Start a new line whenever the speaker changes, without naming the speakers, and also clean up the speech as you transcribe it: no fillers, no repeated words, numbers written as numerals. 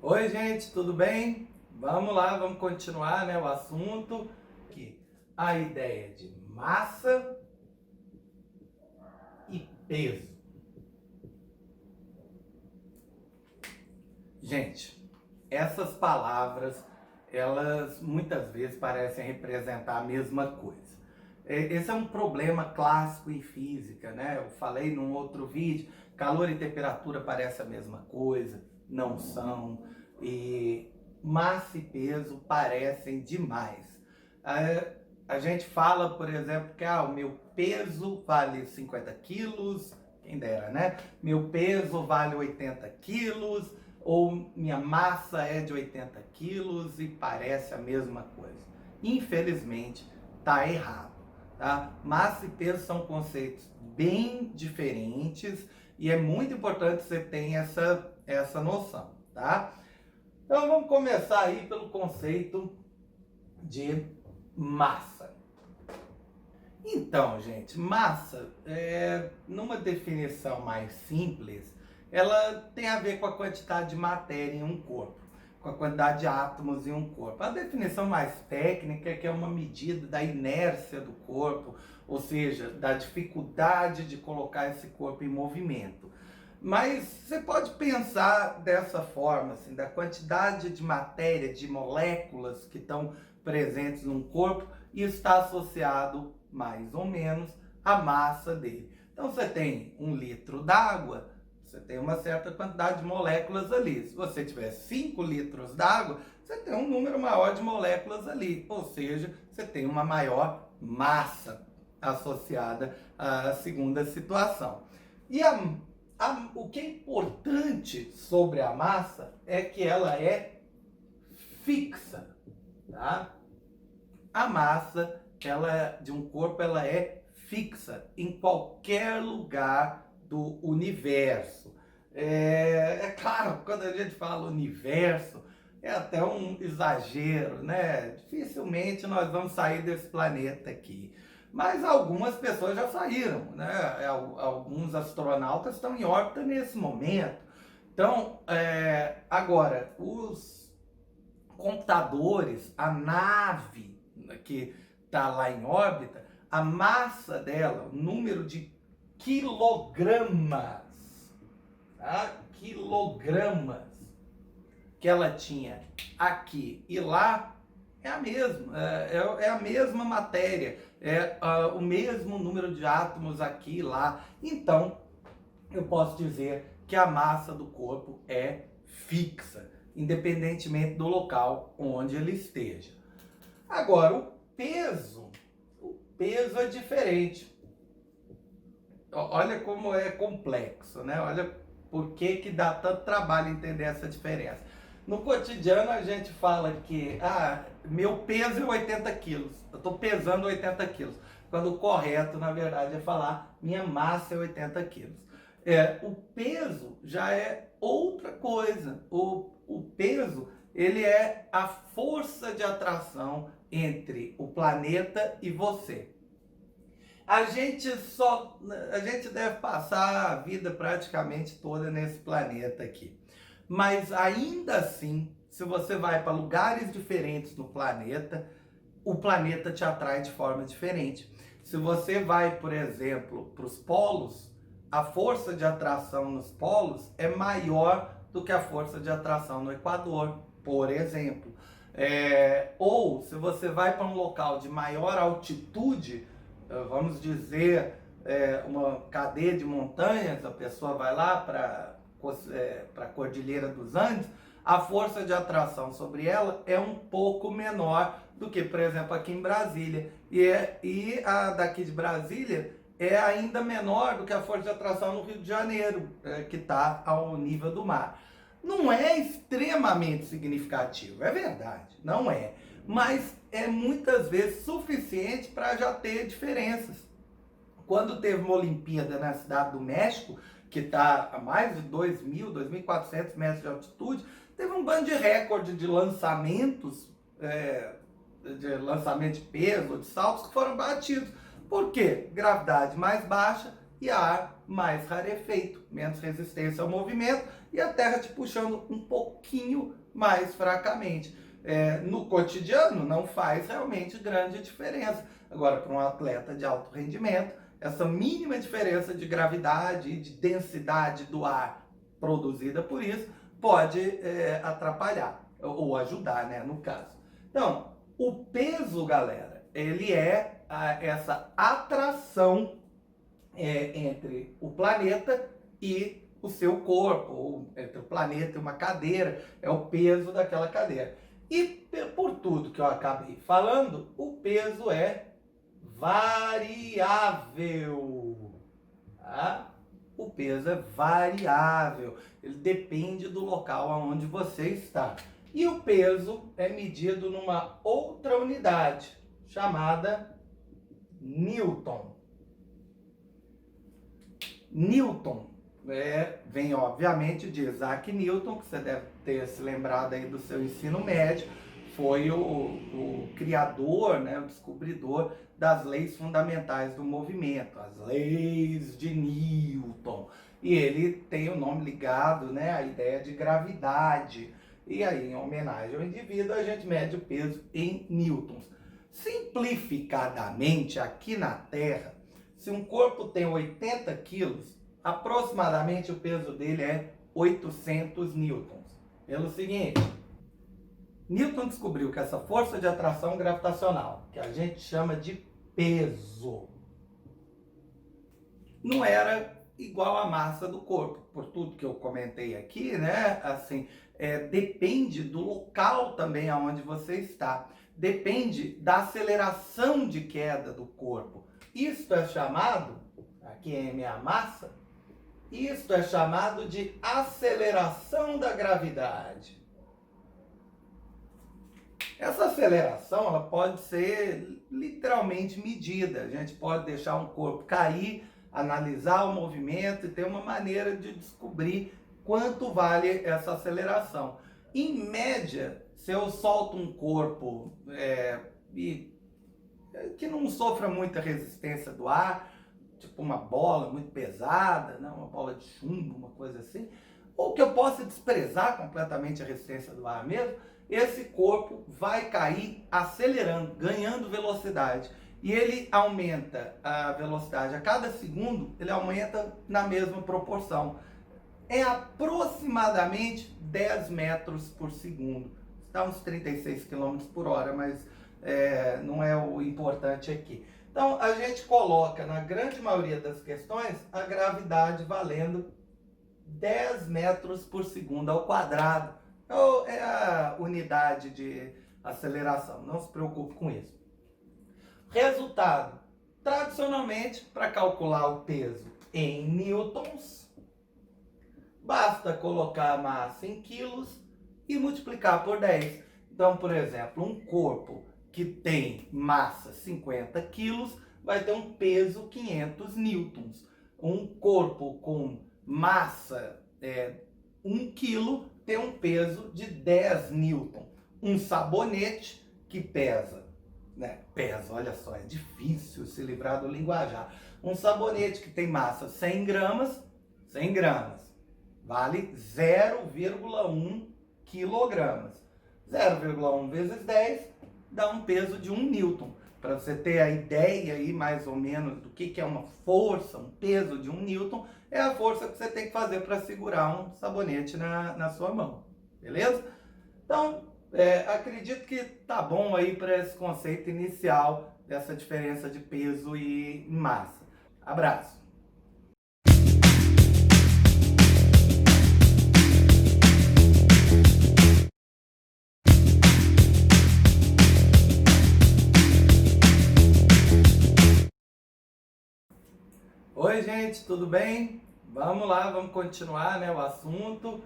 Oi, gente, tudo bem? Vamos lá, vamos continuar, né, o assunto que a ideia de massa e peso. Gente, essas palavras, elas muitas vezes parecem representar a mesma coisa. Esse é um problema clássico em física, né? Eu falei num outro vídeo, calor e temperatura parecem a mesma coisa, não são. E massa e peso parecem demais. A gente fala, por exemplo, que o meu peso vale 50 quilos, quem dera, né? Meu peso vale 80 quilos, ou minha massa é de 80 quilos e parece a mesma coisa. Infelizmente, está errado. Tá? Massa e peso são conceitos bem diferentes e é muito importante que você tenha essa noção. Tá? Então vamos começar aí pelo conceito de massa. Então, gente, massa, numa definição mais simples, ela tem a ver com a quantidade de matéria em um corpo, com a quantidade de átomos em um corpo. A definição mais técnica é que é uma medida da inércia do corpo, ou seja, da dificuldade de colocar esse corpo em movimento. Mas você pode pensar dessa forma, assim, da quantidade de matéria, de moléculas que estão presentes num corpo e está associado mais ou menos à massa dele. Então você tem 1 litro d'água, você tem uma certa quantidade de moléculas ali. Se você tiver 5 litros d'água, você tem um número maior de moléculas ali, ou seja, você tem uma maior massa associada à segunda situação. E o que é importante sobre a massa é que ela é fixa, tá? A massa de um corpo ela é fixa em qualquer lugar do universo. É claro, quando a gente fala universo, é até um exagero, né? Dificilmente nós vamos sair desse planeta aqui. Mas algumas pessoas já saíram, né? Alguns astronautas estão em órbita nesse momento. Então, agora, os computadores, a nave que está lá em órbita, a massa dela, o número de quilogramas, tá? Quilogramas que ela tinha aqui e lá é a mesma, é a mesma matéria, o mesmo número de átomos aqui e lá. Então, eu posso dizer que a massa do corpo é fixa, independentemente do local onde ele esteja. Agora, o peso é diferente. Olha como é complexo, né? Olha por que dá tanto trabalho entender essa diferença. No cotidiano a gente fala que meu peso é 80 quilos, eu estou pesando 80 quilos. Quando o correto, na verdade, é falar minha massa é 80 quilos. O peso já é outra coisa. O peso, ele é a força de atração entre o planeta e você. A gente deve passar a vida praticamente toda nesse planeta aqui. Mas ainda assim, se você vai para lugares diferentes no planeta, o planeta te atrai de forma diferente. Se você vai, por exemplo, para os polos, a força de atração nos polos é maior do que a força de atração no Equador, por exemplo. Ou se você vai para um local de maior altitude, vamos dizer, uma cadeia de montanhas, a pessoa vai lá para a Cordilheira dos Andes, a força de atração sobre ela é um pouco menor do que, por exemplo, aqui em Brasília. E a daqui de Brasília é ainda menor do que a força de atração no Rio de Janeiro, que está ao nível do mar. Não é extremamente significativo, é verdade, não é. Mas é muitas vezes suficiente para já ter diferenças. Quando teve uma Olimpíada na Cidade do México, que está a mais de 2.000, 2.400 metros de altitude, teve um bando de recorde de lançamentos, de peso, de saltos que foram batidos. Por quê? Gravidade mais baixa, e ar mais rarefeito, menos resistência ao movimento e a terra te puxando um pouquinho mais fracamente. No cotidiano não faz realmente grande diferença. Agora, para um atleta de alto rendimento, essa mínima diferença de gravidade e de densidade do ar produzida por isso pode atrapalhar ou ajudar, né, no caso. Então, o peso, galera, ele é essa atração entre o planeta e o seu corpo, ou entre o planeta e uma cadeira, é o peso daquela cadeira. E por tudo que eu acabei falando, o peso é variável. Tá? O peso é variável, ele depende do local onde você está. E o peso é medido numa outra unidade, chamada Newton. Newton vem, obviamente, de Isaac Newton, que você deve ter se lembrado aí do seu ensino médio, foi o criador, né, o descobridor das leis fundamentais do movimento, as leis de Newton. E ele tem o nome ligado, né, à ideia de gravidade. E aí, em homenagem ao indivíduo, a gente mede o peso em newtons. Simplificadamente, aqui na Terra, se um corpo tem 80 quilos, aproximadamente o peso dele é 800 newtons. Pelo seguinte, Newton descobriu que essa força de atração gravitacional, que a gente chama de peso, não era igual à massa do corpo. Por tudo que eu comentei aqui, né? Assim, depende do local também aonde você está. Depende da aceleração de queda do corpo. Isto é chamado, aqui é minha massa, isto é chamado de aceleração da gravidade. Essa aceleração ela pode ser literalmente medida. A gente pode deixar um corpo cair, analisar o movimento e ter uma maneira de descobrir quanto vale essa aceleração. Em média, se eu solto um corpo que não sofra muita resistência do ar, tipo uma bola muito pesada, né? Uma bola de chumbo, uma coisa assim, ou que eu possa desprezar completamente a resistência do ar mesmo, esse corpo vai cair acelerando, ganhando velocidade. E ele aumenta a velocidade a cada segundo, ele aumenta na mesma proporção. É aproximadamente 10 metros por segundo. Está uns 36 km por hora, mas não é o importante aqui. Então, a gente coloca, na grande maioria das questões, a gravidade valendo 10 metros por segundo ao quadrado. É a unidade de aceleração, não se preocupe com isso. Resultado, tradicionalmente, para calcular o peso em newtons, basta colocar a massa em quilos e multiplicar por 10. Então, por exemplo, um corpo que tem massa 50 quilos vai ter um peso 500 newtons. Um corpo com massa 1 quilo tem um peso de 10 newton. Um sabonete que pesa, olha só, é difícil se livrar do linguajar. Um sabonete que tem massa 100 gramas, vale 0,1 quilogramas. 0,1 vezes 10 dá um peso de 1 newton. Para você ter a ideia aí mais ou menos do que é uma força, um peso de 1 newton, é a força que você tem que fazer para segurar um sabonete na sua mão. Beleza? Então, acredito que tá bom aí para esse conceito inicial dessa diferença de peso e massa. Abraço! Oi, gente, tudo bem? Vamos lá, vamos continuar, né, o assunto.